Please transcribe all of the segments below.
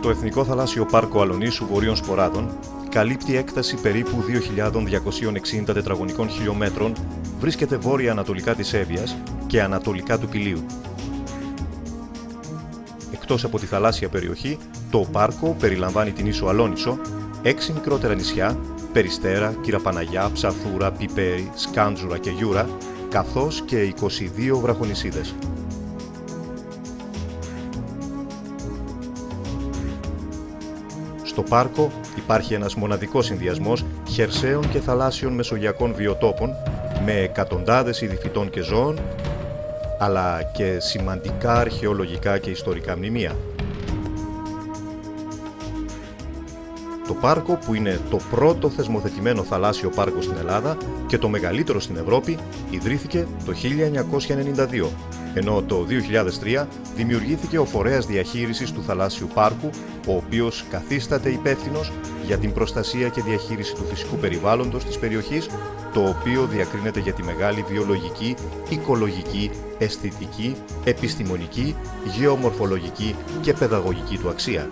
Το Εθνικό Θαλάσσιο Πάρκο Αλονίσου Βορείων Σποράδων καλύπτει έκταση περίπου 2.260 τετραγωνικών χιλιόμετρων, βρίσκεται βόρεια-ανατολικά της Εύβοιας και ανατολικά του Πηλίου. Εκτός από τη θαλάσσια περιοχή, το πάρκο περιλαμβάνει την ίσο Αλόνισο, 6 μικρότερα νησιά, Περιστέρα, Κυραπαναγιά, Ψαθούρα, Πιπέρι, Σκάντζουρα και Γιούρα, καθώς και 22 βραχονησίδες. Στο πάρκο υπάρχει ένας μοναδικός συνδυασμός χερσαίων και θαλάσσιων μεσογειακών βιοτόπων με εκατοντάδες είδη φυτών και ζώων, αλλά και σημαντικά αρχαιολογικά και ιστορικά μνημεία. Το πάρκο, που είναι το πρώτο θεσμοθετημένο θαλάσσιο πάρκο στην Ελλάδα και το μεγαλύτερο στην Ευρώπη, ιδρύθηκε το 1992, ενώ το 2003 δημιουργήθηκε ο Φορέας Διαχείρισης του Θαλάσσιου Πάρκου, ο οποίος καθίσταται υπεύθυνος για την προστασία και διαχείριση του φυσικού περιβάλλοντος της περιοχής, το οποίο διακρίνεται για τη μεγάλη βιολογική, οικολογική, αισθητική, επιστημονική, γεωμορφολογική και παιδαγωγική του αξία.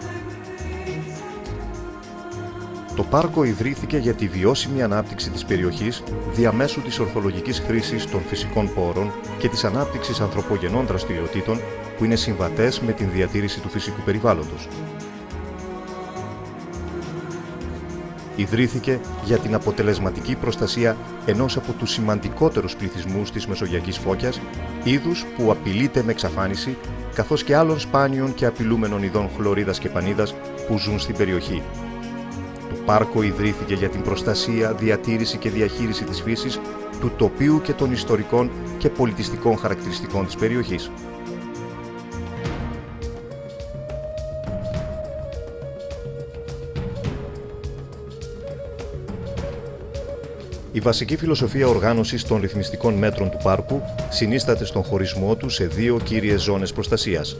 Το πάρκο ιδρύθηκε για τη βιώσιμη ανάπτυξη της περιοχής διαμέσου της ορθολογικής χρήσης των φυσικών πόρων και της ανάπτυξης ανθρωπογενών δραστηριοτήτων που είναι συμβατές με την διατήρηση του φυσικού περιβάλλοντος. Ιδρύθηκε για την αποτελεσματική προστασία ενός από τους σημαντικότερους πληθυσμούς της Μεσογειακής Φώκιας, είδους που απειλείται με εξαφάνιση, καθώς και άλλων σπάνιων και απειλούμενων ειδών χλωρίδας και πανίδας που ζουν στην περιοχή. Το πάρκο ιδρύθηκε για την προστασία, διατήρηση και διαχείριση της φύσης, του τοπίου και των ιστορικών και πολιτιστικών χαρακτηριστικών της περιοχής. Η βασική φιλοσοφία οργάνωσης των ρυθμιστικών μέτρων του πάρκου συνίσταται στον χωρισμό του σε δύο κύριες ζώνες προστασίας,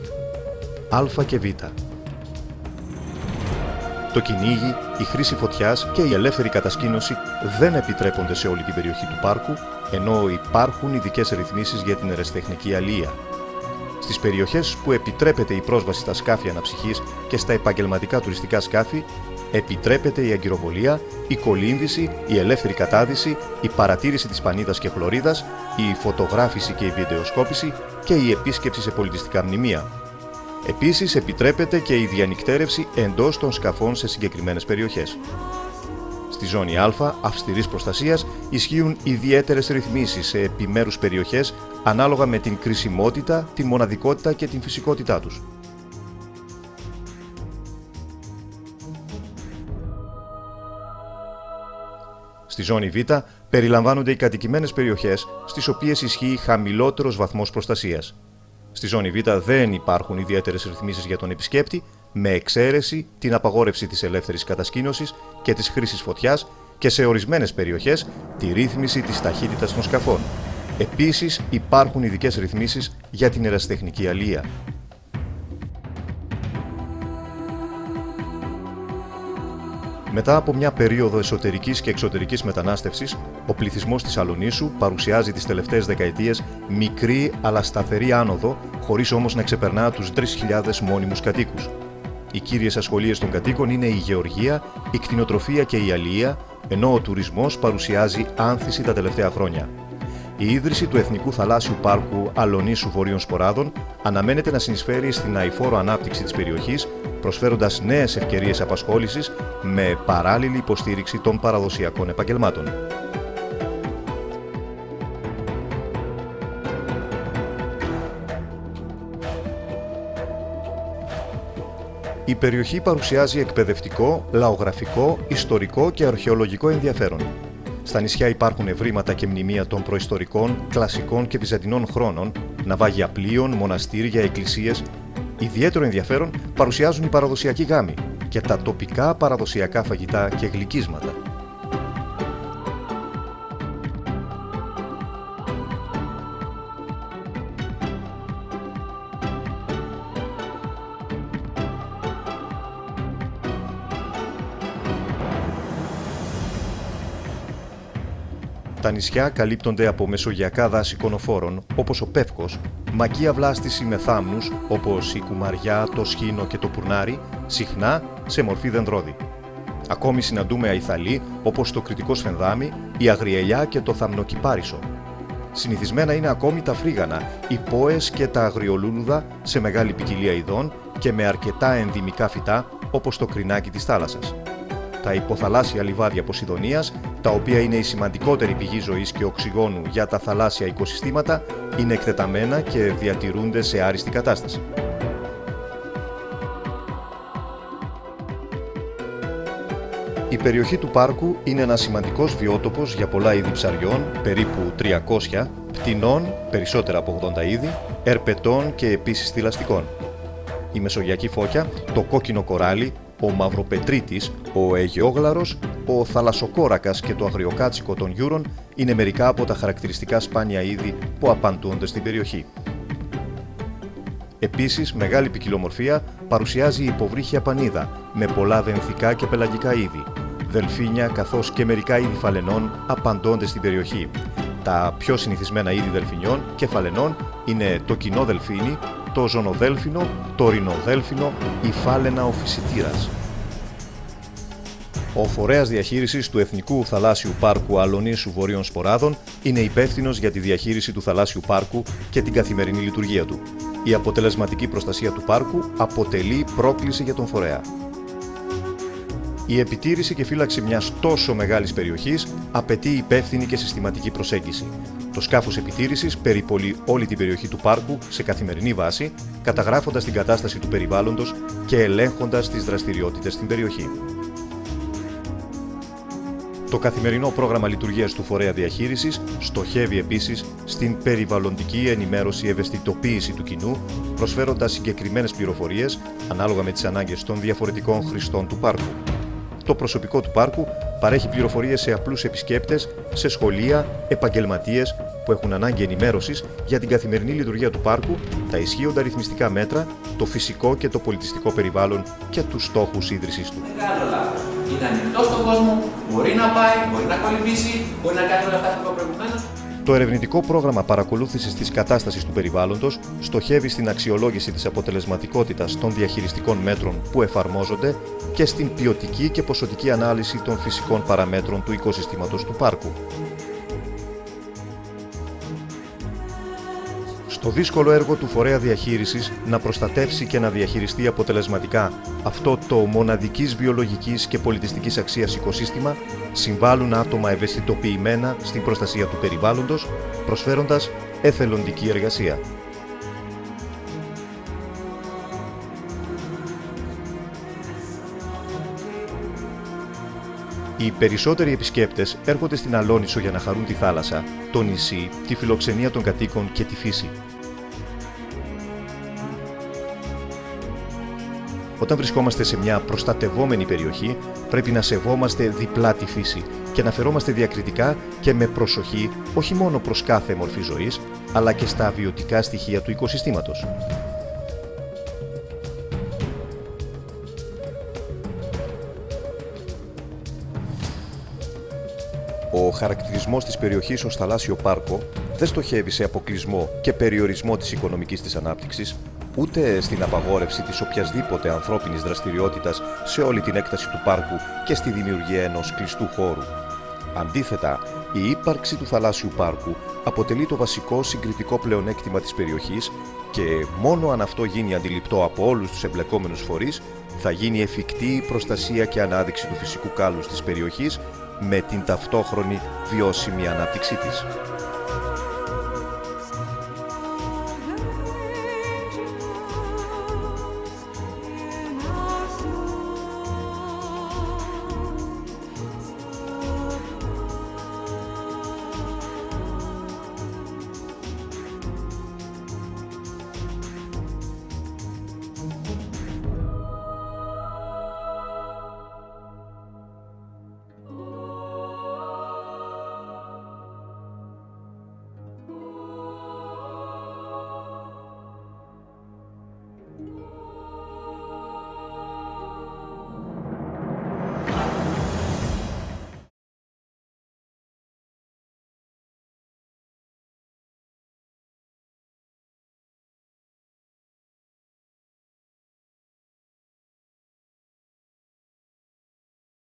Α και Β. Το κυνήγι, η χρήση φωτιάς και η ελεύθερη κατασκήνωση δεν επιτρέπονται σε όλη την περιοχή του πάρκου, ενώ υπάρχουν ειδικές ρυθμίσεις για την ερασιτεχνική αλεία. Στις περιοχές που επιτρέπεται η πρόσβαση στα σκάφη αναψυχής και στα επαγγελματικά τουριστικά σκάφη, επιτρέπεται η αγκυροβολία, η κολύμβηση, η ελεύθερη κατάδυση, η παρατήρηση της πανίδας και χλωρίδας, η φωτογράφηση και η βιντεοσκόπηση και η επίσκεψη σε πολιτιστικά μνημεία. Επίσης, επιτρέπεται και η διανυκτέρευση εντός των σκαφών σε συγκεκριμένες περιοχές. Στη ζώνη Α, αυστηρής προστασίας, ισχύουν ιδιαίτερες ρυθμίσεις σε επιμέρους περιοχές ανάλογα με την κρισιμότητα, την μοναδικότητα και την φυσικότητά τους. Στη ζώνη Β περιλαμβάνονται οι κατοικημένες περιοχές, στις οποίες ισχύει χαμηλότερος βαθμός προστασίας. Στη ζώνη Β δεν υπάρχουν ιδιαίτερες ρυθμίσεις για τον επισκέπτη, με εξαίρεση την απαγόρευση της ελεύθερης κατασκήνωσης και της χρήσης φωτιάς και σε ορισμένες περιοχές τη ρύθμιση της ταχύτητας των σκαφών. Επίσης υπάρχουν ειδικές ρυθμίσεις για την ερασιτεχνική αλεία. Μετά από μια περίοδο εσωτερικής και εξωτερικής μετανάστευσης, ο πληθυσμός της Αλονίσου παρουσιάζει τις τελευταίες δεκαετίες μικρή αλλά σταθερή άνοδο, χωρίς όμως να ξεπερνά τους 3.000 μόνιμους κατοίκους. Οι κύριες ασχολίες των κατοίκων είναι η γεωργία, η κτηνοτροφία και η αλεία, ενώ ο τουρισμός παρουσιάζει άνθηση τα τελευταία χρόνια. Η ίδρυση του Εθνικού Θαλάσσιου Πάρκου Αλονίσου Βορείων Σποράδων αναμένεται να συνεισφέρει στην αειφόρο ανάπτυξη της περιοχής, προσφέροντας νέες ευκαιρίες απασχόλησης με παράλληλη υποστήριξη των παραδοσιακών επαγγελμάτων. Η περιοχή παρουσιάζει εκπαιδευτικό, λαογραφικό, ιστορικό και αρχαιολογικό ενδιαφέρον. Στα νησιά υπάρχουν ευρήματα και μνημεία των προϊστορικών, κλασικών και βυζαντινών χρόνων, ναυάγια πλοίων, μοναστήρια, εκκλησίες. Ιδιαίτερο ενδιαφέρον παρουσιάζουν οι παραδοσιακοί γάμοι και τα τοπικά παραδοσιακά φαγητά και γλυκίσματα. Τα νησιά καλύπτονται από μεσογειακά δάση κονοφόρων, όπως ο Πεύκος, μακία βλάστηση με θάμνους, όπως η κουμαριά, το σχήνο και το πουρνάρι, συχνά σε μορφή δενδρώδη. Ακόμη συναντούμε αϊθαλοί, όπως το κρητικό σφενδάμι, η αγριελιά και το θαμνοκυπάρισο. Συνηθισμένα είναι ακόμη τα φρίγανα, οι πόες και τα αγριολούλουδα σε μεγάλη ποικιλία ειδών και με αρκετά ενδυμικά φυτά, όπως το κρινάκι της θάλασσας. Τα υποθαλάσσια λιβάδια Ποσειδονίας, τα οποία είναι η σημαντικότερη πηγή ζωής και οξυγόνου για τα θαλάσσια οικοσυστήματα, είναι εκτεταμένα και διατηρούνται σε άριστη κατάσταση. Η περιοχή του πάρκου είναι ένας σημαντικός βιότοπος για πολλά είδη ψαριών, περίπου 300, πτηνών, περισσότερα από 80 είδη, ερπετών και επίσης θηλαστικών. Η μεσογειακή φώκια, το κόκκινο κοράλι, ο μαυροπετρίτης, ο αιγαιόγλαρος, ο θαλασσοκόρακας και το αγριοκάτσικο των Γιούρων είναι μερικά από τα χαρακτηριστικά σπάνια είδη που απαντούνται στην περιοχή. Επίσης, μεγάλη ποικιλομορφία παρουσιάζει η υποβρύχια πανίδα, με πολλά δενθικά και πελαγικά είδη. Δελφίνια καθώς και μερικά είδη φαλενών απαντώνται στην περιοχή. Τα πιο συνηθισμένα είδη δελφινιών και φαλενών είναι το κοινό δελφίνι, το ζωνοδέλφινο, το ρινοδέλφινο, η φάλαινα ο φυσιτήρας. Ο φορέας διαχείρισης του Εθνικού Θαλάσσιου Πάρκου Αλονίσου Βορείων Σποράδων είναι υπεύθυνος για τη διαχείριση του θαλάσσιου πάρκου και την καθημερινή λειτουργία του. Η αποτελεσματική προστασία του πάρκου αποτελεί πρόκληση για τον φορέα. Η επιτήρηση και φύλαξη μιας τόσο μεγάλης περιοχής απαιτεί υπεύθυνη και συστηματική προσέγγιση. Το σκάφος επιτήρησης περιπολεί όλη την περιοχή του πάρκου σε καθημερινή βάση, καταγράφοντας την κατάσταση του περιβάλλοντος και ελέγχοντας τις δραστηριότητες στην περιοχή. Το καθημερινό πρόγραμμα λειτουργίας του φορέα διαχείρισης στοχεύει επίσης στην περιβαλλοντική ενημέρωση, ευαισθητοποίηση του κοινού, προσφέροντας συγκεκριμένες πληροφορίες ανάλογα με τις ανάγκες των διαφορετικών χρηστών του πάρκου. Το προσωπικό του πάρκου παρέχει πληροφορίες σε απλούς επισκέπτες, σε σχολεία, επαγγελματίες που έχουν ανάγκη ενημέρωσης για την καθημερινή λειτουργία του πάρκου, τα ισχύοντα ρυθμιστικά μέτρα, το φυσικό και το πολιτιστικό περιβάλλον και τους στόχους ίδρυσης του. Μεγάλο λάθος. Είναι ανοιχτό στον κόσμο, μπορεί να πάει, μπορεί να κολυμπήσει, μπορεί να κάνει όλα αυτά που είπα προηγουμένως. Το ερευνητικό πρόγραμμα παρακολούθησης της κατάστασης του περιβάλλοντος στοχεύει στην αξιολόγηση της αποτελεσματικότητας των διαχειριστικών μέτρων που εφαρμόζονται και στην ποιοτική και ποσοτική ανάλυση των φυσικών παραμέτρων του οικοσυστήματος του πάρκου. Στο δύσκολο έργο του φορέα διαχείρισης να προστατεύσει και να διαχειριστεί αποτελεσματικά αυτό το μοναδικής βιολογικής και πολιτιστικής αξίας οικοσύστημα συμβάλλουν άτομα ευαισθητοποιημένα στην προστασία του περιβάλλοντος, προσφέροντας εθελοντική εργασία. Οι περισσότεροι επισκέπτες έρχονται στην Αλόνησο για να χαρούν τη θάλασσα, το νησί, τη φιλοξενία των κατοίκων και τη φύση. Όταν βρισκόμαστε σε μια προστατευόμενη περιοχή, πρέπει να σεβόμαστε διπλά τη φύση και να φερόμαστε διακριτικά και με προσοχή όχι μόνο προς κάθε μορφή ζωής, αλλά και στα βιωτικά στοιχεία του οικοσυστήματος. Ο χαρακτηρισμός της περιοχής ως θαλάσσιο πάρκο δεν στοχεύει σε αποκλεισμό και περιορισμό της οικονομικής της ανάπτυξης, ούτε στην απαγόρευση της οποιασδήποτε ανθρώπινης δραστηριότητας σε όλη την έκταση του πάρκου και στη δημιουργία ενός κλειστού χώρου. Αντίθετα, η ύπαρξη του θαλάσσιου πάρκου αποτελεί το βασικό συγκριτικό πλεονέκτημα της περιοχής και μόνο αν αυτό γίνει αντιληπτό από όλους τους εμπλεκόμενους φορείς, θα γίνει εφικτή η προστασία και ανάδειξη του φυσικού κάλους της περιοχής με την ταυτόχρονη βιώσιμη ανάπτυξή της.